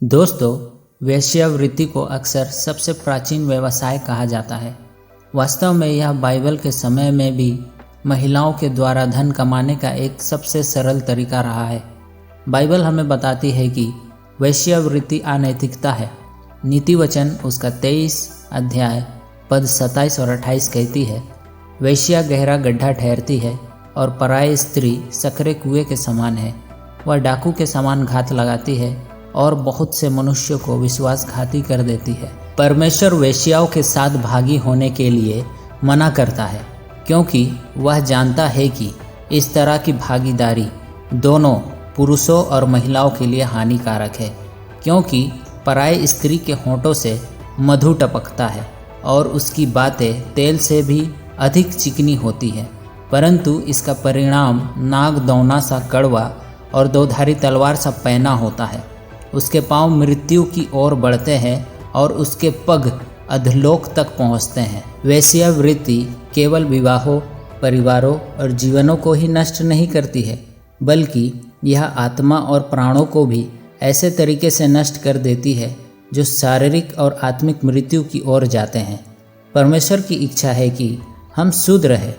दोस्तों, वेश्यावृत्ति को अक्सर सबसे प्राचीन व्यवसाय कहा जाता है। वास्तव में यह बाइबल के समय में भी महिलाओं के द्वारा धन कमाने का एक सबसे सरल तरीका रहा है। बाइबल हमें बताती है कि वेश्यावृत्ति अनैतिकता है। नीति वचन उसका 23 अध्याय पद 27 और 28 कहती है, वेश्या गहरा गड्ढा ठहरती है और पराई स्त्री सकरे कुएं के समान है। वह डाकू के समान घात लगाती है और बहुत से मनुष्यों को विश्वासघाती कर देती है। परमेश्वर वेश्याओं के साथ भागी होने के लिए मना करता है, क्योंकि वह जानता है कि इस तरह की भागीदारी दोनों पुरुषों और महिलाओं के लिए हानिकारक है, क्योंकि पराई स्त्री के होठों से मधु टपकता है और उसकी बातें तेल से भी अधिक चिकनी होती है, परंतु इसका परिणाम नाग दौना सा कड़वा और दोधारी तलवार सा पैना होता है। उसके पांव मृत्यु की ओर बढ़ते हैं और उसके पग अधलोक तक पहुंचते हैं। वेश्यावृत्ति केवल विवाहों, परिवारों और जीवनों को ही नष्ट नहीं करती है, बल्कि यह आत्मा और प्राणों को भी ऐसे तरीके से नष्ट कर देती है जो शारीरिक और आत्मिक मृत्यु की ओर जाते हैं। परमेश्वर की इच्छा है कि हम शुद्ध रहें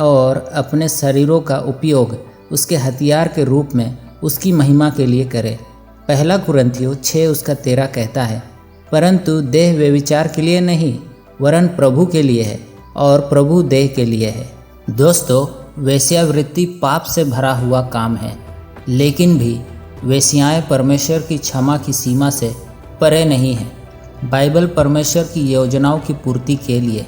और अपने शरीरों का उपयोग उसके हथियार के रूप में उसकी महिमा के लिए करें। पहला कुरिन्थियों 6:13 कहता है, परंतु देह व्यभिचार के लिए नहीं, वरन प्रभु के लिए है और प्रभु देह के लिए है। दोस्तों, वेश्यावृत्ति पाप से भरा हुआ काम है, लेकिन भी वेश्याएं परमेश्वर की क्षमा की सीमा से परे नहीं हैं। बाइबल परमेश्वर की योजनाओं की पूर्ति के लिए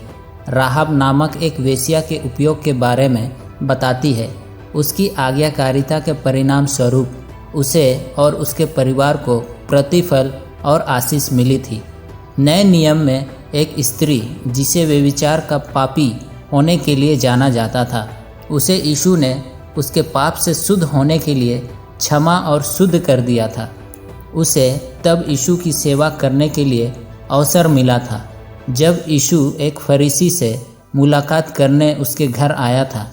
राहाब नामक एक वेश्या के उपयोग के बारे में बताती है। उसकी आज्ञाकारिता के परिणाम स्वरूप उसे और उसके परिवार को प्रतिफल और आशीष मिली थी। नए नियम में एक स्त्री जिसे व्यभिचार का पापी होने के लिए जाना जाता था, उसे यीशु ने उसके पाप से शुद्ध होने के लिए क्षमा और शुद्ध कर दिया था। उसे तब यीशु की सेवा करने के लिए अवसर मिला था, जब यीशु एक फरीसी से मुलाकात करने उसके घर आया था।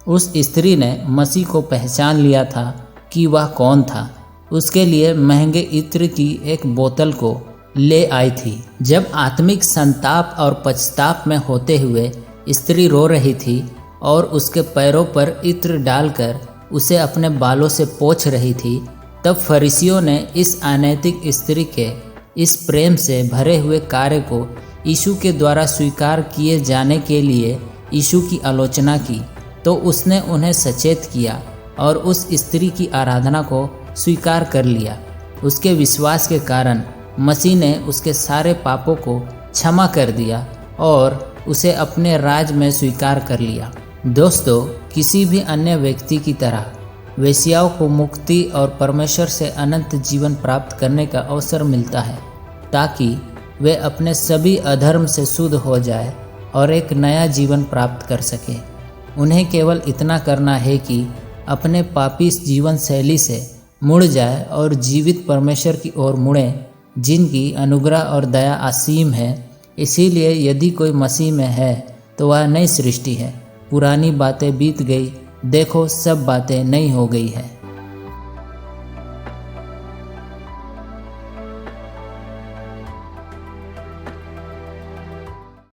उस स्त्री ने मसीह को पहचान लिया था कि वह कौन था। उसके लिए महंगे इत्र की एक बोतल को ले आई थी। जब आत्मिक संताप और पछताप में होते हुए स्त्री रो रही थी और उसके पैरों पर इत्र डालकर उसे अपने बालों से पोंछ रही थी, तब फरीसियों ने इस अनैतिक स्त्री के इस प्रेम से भरे हुए कार्य को यीशु के द्वारा स्वीकार किए जाने के लिए यीशु की आलोचना की। तो उसने उन्हें सचेत किया और उस स्त्री की आराधना को स्वीकार कर लिया। उसके विश्वास के कारण मसीह ने उसके सारे पापों को क्षमा कर दिया और उसे अपने राज में स्वीकार कर लिया। दोस्तों, किसी भी अन्य व्यक्ति की तरह वेश्याओं को मुक्ति और परमेश्वर से अनंत जीवन प्राप्त करने का अवसर मिलता है, ताकि वे अपने सभी अधर्म से शुद्ध हो जाए और एक नया जीवन प्राप्त कर सके। उन्हें केवल इतना करना है कि अपने पापी जीवन शैली से मुड़ जाए और जीवित परमेश्वर की ओर मुड़े, जिनकी अनुग्रह और दया असीम है। इसीलिए यदि कोई मसीह में है तो वह नई सृष्टि है। पुरानी बातें बीत गई, देखो सब बातें नई हो गई है।